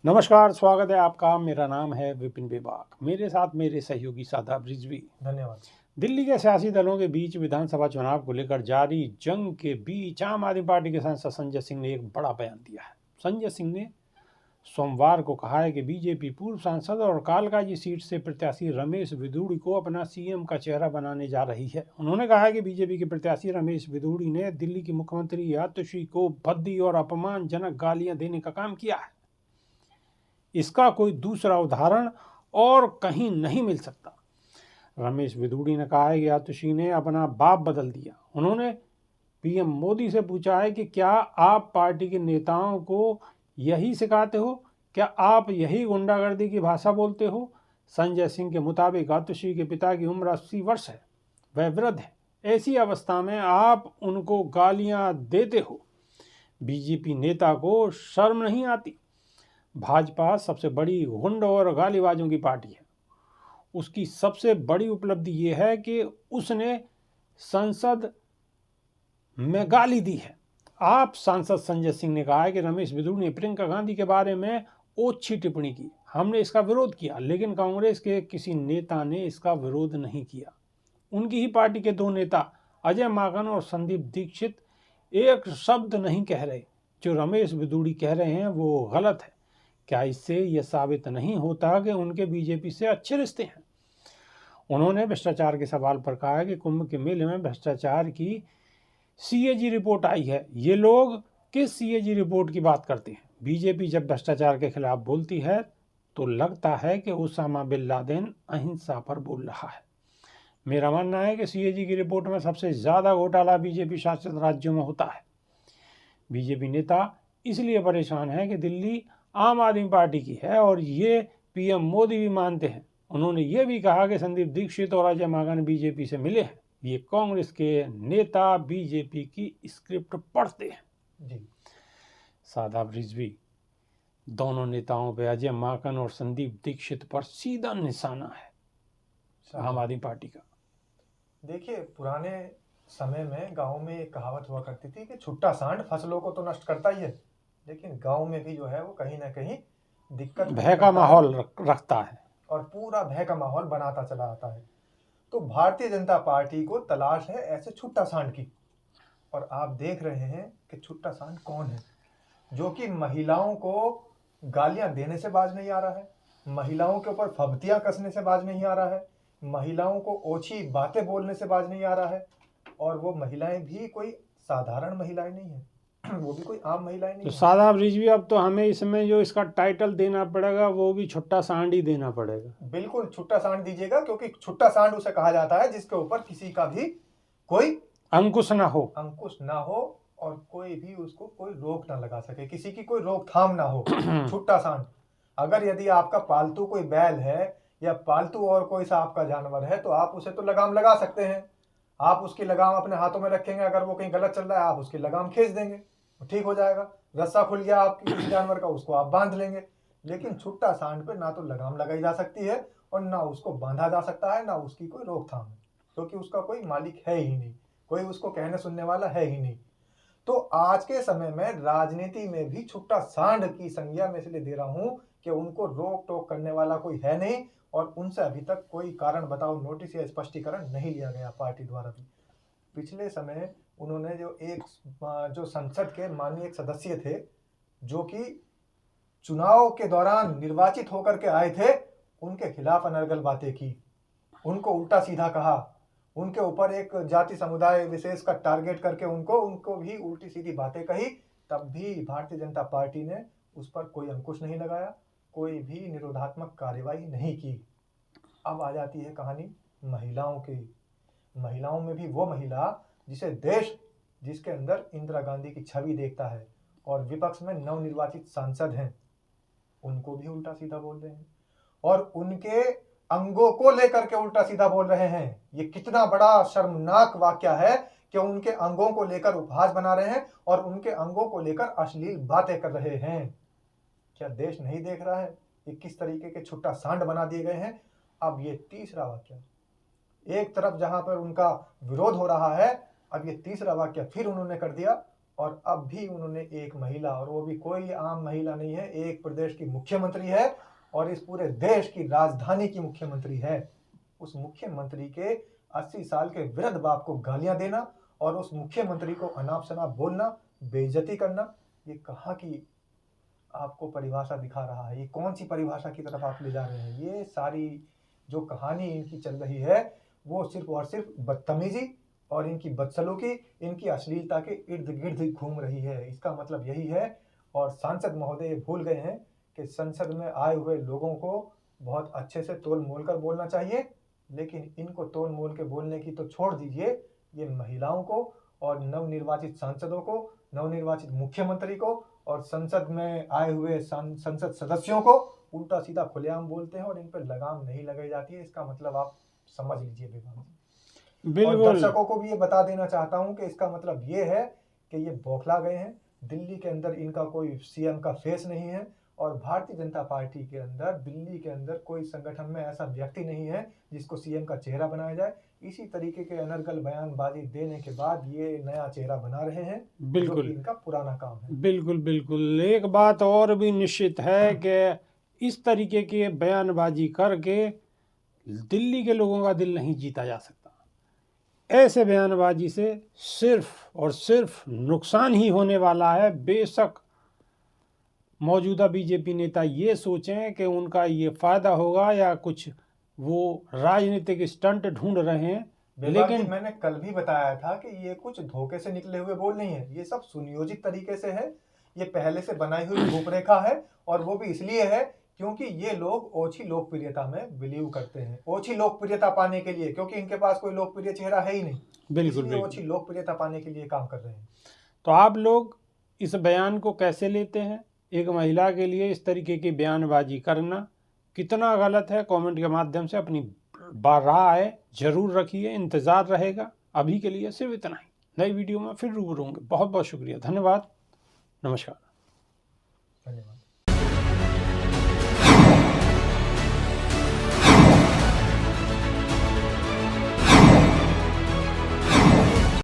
नमस्कार, स्वागत है आपका। मेरा नाम है विपिन बेबाक। मेरे साथ मेरे सहयोगी शादाब रिजवी। धन्यवाद। दिल्ली के सियासी दलों के बीच विधानसभा चुनाव को लेकर जारी जंग के बीच आम आदमी पार्टी के सांसद संजय सिंह ने एक बड़ा बयान दिया है। संजय सिंह ने सोमवार को कहा है कि बीजेपी पूर्व सांसद और कालकाजी सीट से प्रत्याशी रमेश विदुड़ी को अपना सीएम का चेहरा बनाने जा रही है। उन्होंने कहा है कि बीजेपी के प्रत्याशी रमेश विदुड़ी ने दिल्ली की मुख्यमंत्री आतिशी को भद्दी और अपमानजनक गालियां देने का काम किया है। इसका कोई दूसरा उदाहरण और कहीं नहीं मिल सकता। रमेश विदुड़ी ने कहा है कि आतिशी ने अपना बाप बदल दिया। उन्होंने पीएम मोदी से पूछा है कि क्या आप पार्टी के नेताओं को यही सिखाते हो? क्या आप यही गुंडागर्दी की भाषा बोलते हो? संजय सिंह के मुताबिक आतिशी के पिता की उम्र 80 वर्ष है, वह वृद्ध है। ऐसी अवस्था में आप उनको गालियां देते हो। बीजेपी नेता को शर्म नहीं आती? भाजपा सबसे बड़ी गुंड और गालीबाजों की पार्टी है। उसकी सबसे बड़ी उपलब्धि ये है कि उसने संसद में गाली दी है। आप सांसद संजय सिंह ने कहा है कि रमेश विदुड़ी ने प्रियंका गांधी के बारे में ओछी टिप्पणी की। हमने इसका विरोध किया, लेकिन कांग्रेस के किसी नेता ने इसका विरोध नहीं किया। उनकी ही पार्टी के दो नेता अजय माकन और संदीप दीक्षित एक शब्द नहीं कह रहे। जो रमेश विदुड़ी कह रहे हैं वो गलत है। क्या इससे यह साबित नहीं होता कि उनके बीजेपी से अच्छे रिश्ते हैं? उन्होंने भ्रष्टाचार के सवाल पर कहा कि कुंभ के मेले में भ्रष्टाचार की सीएजी रिपोर्ट आई है। ये लोग किस सीएजी रिपोर्ट की बात करते हैं? बीजेपी जब भ्रष्टाचार के खिलाफ बोलती है तो लगता है कि उसामा बिन लादेन अहिंसा पर बोल रहा है। मेरा मानना है कि सीएजी की रिपोर्ट में सबसे ज्यादा घोटाला बीजेपी शासित राज्यों में होता है। बीजेपी नेता इसलिए परेशान है कि दिल्ली आम आदमी पार्टी की है और ये पीएम मोदी भी मानते हैं। उन्होंने ये भी कहा कि संदीप दीक्षित और अजय माकन बीजेपी से मिले हैं। ये कांग्रेस के नेता बीजेपी की स्क्रिप्ट पढ़ते हैं। जी। शादाब रिजवी, दोनों नेताओं पे अजय माकन और संदीप दीक्षित पर सीधा निशाना है आम आदमी पार्टी का। देखिए, पुराने समय में गांव में एक कहावत हुआ करती थी कि छुट्टा सांड फसलों को तो नष्ट करता ही है, लेकिन गांव में भी जो है वो कहीं ना कहीं दिक्कत भय का माहौल रखता है और पूरा भय का माहौल बनाता चला आता है। तो भारतीय जनता पार्टी को तलाश है ऐसे छुट्टा सांड की, और आप देख रहे हैं कि छुट्टा सांड कौन है, जो कि महिलाओं को गालियां देने से बाज नहीं आ रहा है, महिलाओं के ऊपर फब्तियां कसने से बाज नहीं आ रहा है, महिलाओं को ओछी बातें बोलने से बाज नहीं आ रहा है। और वो महिलाएं भी कोई साधारण महिलाएं नहीं है, वो भी कोई आम महिलाएं नहीं तो है। शादाब रिजवी, अब तो हमें इसमें जो इसका टाइटल देना पड़ेगा वो भी छुट्टा सांड ही देना पड़ेगा। बिल्कुल छुट्टा सांड दीजिएगा, क्योंकि छुट्टा सांड उसे कहा जाता है जिसके ऊपर किसी का भी कोई अंकुश ना हो और कोई भी उसको कोई रोक ना लगा सके, किसी की कोई रोकथाम ना हो। छुट्टा सांड। अगर यदि आपका पालतू कोई बैल है या पालतू और कोई सा आपका जानवर है तो आप उसे तो लगाम लगा सकते हैं। आप उसकी लगाम अपने हाथों में रखेंगे, अगर वो कहीं गलत चल रहा है आप उसकी लगाम खींच देंगे, ठीक हो जाएगा। रस्सा खुल गया आपके किसी जानवर का, उसको आप बांध लेंगे। लेकिन छुट्टा सांड पे ना तो लगाम लगाई जा सकती है और ना उसको बांधा जा सकता है, ना उसकी कोई रोकथाम है, क्योंकि उसका कोई मालिक है ही नहीं, कोई उसको कहने सुनने वाला है ही नहीं। तो आज के समय में राजनीति में भी छुट्टा सांड की संज्ञा मैं इसलिए दे रहा हूं कि उनको रोक टोक करने वाला कोई है नहीं, और उनसे अभी तक कोई कारण बताओ नोटिस या स्पष्टीकरण नहीं लिया गया पार्टी द्वारा भी। पिछले समय उन्होंने जो संसद के माननीय एक सदस्य थे, जो कि चुनाव के दौरान निर्वाचित होकर के आए थे, उनके खिलाफ अनर्गल बातें की, उनको उल्टा सीधा कहा, उनके ऊपर एक जाति समुदाय विशेष का टारगेट करके उनको भी उल्टी सीधी बातें कही। तब भी भारतीय जनता पार्टी ने उस पर कोई अंकुश नहीं लगाया, कोई भी निरोधात्मक कार्यवाही नहीं की। अब आ जाती है कहानी महिलाओं की। महिलाओं में भी वो महिला जिसे देश, जिसके अंदर इंदिरा गांधी की छवि देखता है और विपक्ष में नवनिर्वाचित सांसद हैं, उनको भी उल्टा सीधा बोल रहे हैं और उनके अंगों को लेकर के उल्टा सीधा बोल रहे हैं। ये कितना बड़ा शर्मनाक वाकया है कि उनके अंगों को लेकर उपहास बना रहे हैं और उनके अंगों को लेकर अश्लील बातें कर रहे हैं। क्या देश नहीं देख रहा है ये किस तरीके के छुट्टा सांड बना दिए गए हैं? अब ये तीसरा वाक्य, एक तरफ जहां पर उनका विरोध हो रहा है, अब ये तीसरा वाक्य फिर उन्होंने कर दिया और अब भी उन्होंने एक महिला, और वो भी कोई आम महिला नहीं है, एक प्रदेश की मुख्यमंत्री है और इस पूरे देश की राजधानी की मुख्यमंत्री है, उस मुख्यमंत्री के 80 साल के वृद्ध बाप को गालियां देना और उस मुख्यमंत्री को अनाप शनाप बोलना, बेइज्जती करना, ये कहाँ की आपको परिभाषा दिखा रहा है? ये कौन सी परिभाषा की तरफ आप ले जा रहे हैं? ये सारी जो कहानी इनकी चल रही है वो सिर्फ और सिर्फ बदतमीजी और इनकी बदसलूकी, इनकी अश्लीलता के इर्द गिर्द ही घूम रही है। इसका मतलब यही है। और सांसद महोदय भूल गए हैं कि संसद में आए हुए लोगों को बहुत अच्छे से तोल मोल कर बोलना चाहिए, लेकिन इनको तोल मोल के बोलने की तो छोड़ दीजिए, ये महिलाओं को और नवनिर्वाचित सांसदों को, नवनिर्वाचित मुख्यमंत्री को और संसद में आए हुए संसद सदस्यों को उल्टा सीधा खुलेआम बोलते हैं और इन पर लगाम नहीं लगाई जाती है। इसका मतलब आप समझ लीजिए विभाग जी। और बिल्कुल दर्शकों को भी ये बता देना चाहता हूं कि इसका मतलब ये है कि ये बौखला गए हैं। दिल्ली के अंदर इनका कोई सीएम का फेस नहीं है और भारतीय जनता पार्टी के अंदर, दिल्ली के अंदर कोई संगठन में ऐसा व्यक्ति नहीं है जिसको सीएम का चेहरा बनाया जाए। इसी तरीके के अनर्गल बयानबाजी देने के बाद ये नया चेहरा बना रहे हैं, जो बिल्कुल कि इनका पुराना काम है। बिल्कुल बिल्कुल। एक बात और भी निश्चित है कि इस तरीके की बयानबाजी करके दिल्ली के लोगों का दिल नहीं जीता जा सकता। ऐसे बयानबाजी से सिर्फ और सिर्फ नुकसान ही होने वाला है। बेशक मौजूदा बीजेपी नेता ये सोचें कि उनका ये फायदा होगा या कुछ वो राजनीतिक स्टंट ढूंढ रहे हैं, लेकिन मैंने कल भी बताया था कि ये कुछ धोखे से निकले हुए बोल नहीं है, ये सब सुनियोजित तरीके से है। ये पहले से बनाई हुई रूपरेखा है और वो भी इसलिए है क्योंकि ये लोग ओछी लोकप्रियता में बिलीव करते हैं। ओछी लोकप्रियता पाने के लिए, क्योंकि इनके पास कोई लोकप्रिय चेहरा है ही नहीं, बिल्कुल इसलिए ओछी लोकप्रियता पाने के लिए काम कर रहे हैं। तो आप लोग इस बयान को कैसे लेते हैं? एक महिला के लिए इस तरीके की बयानबाजी करना कितना गलत है? कमेंट के माध्यम से अपनी राय जरूर रखिए, इंतज़ार रहेगा। अभी के लिए सिर्फ इतना ही। नई वीडियो में फिर रूबरू होंगे। बहुत बहुत शुक्रिया, धन्यवाद, नमस्कार। धन्यवाद।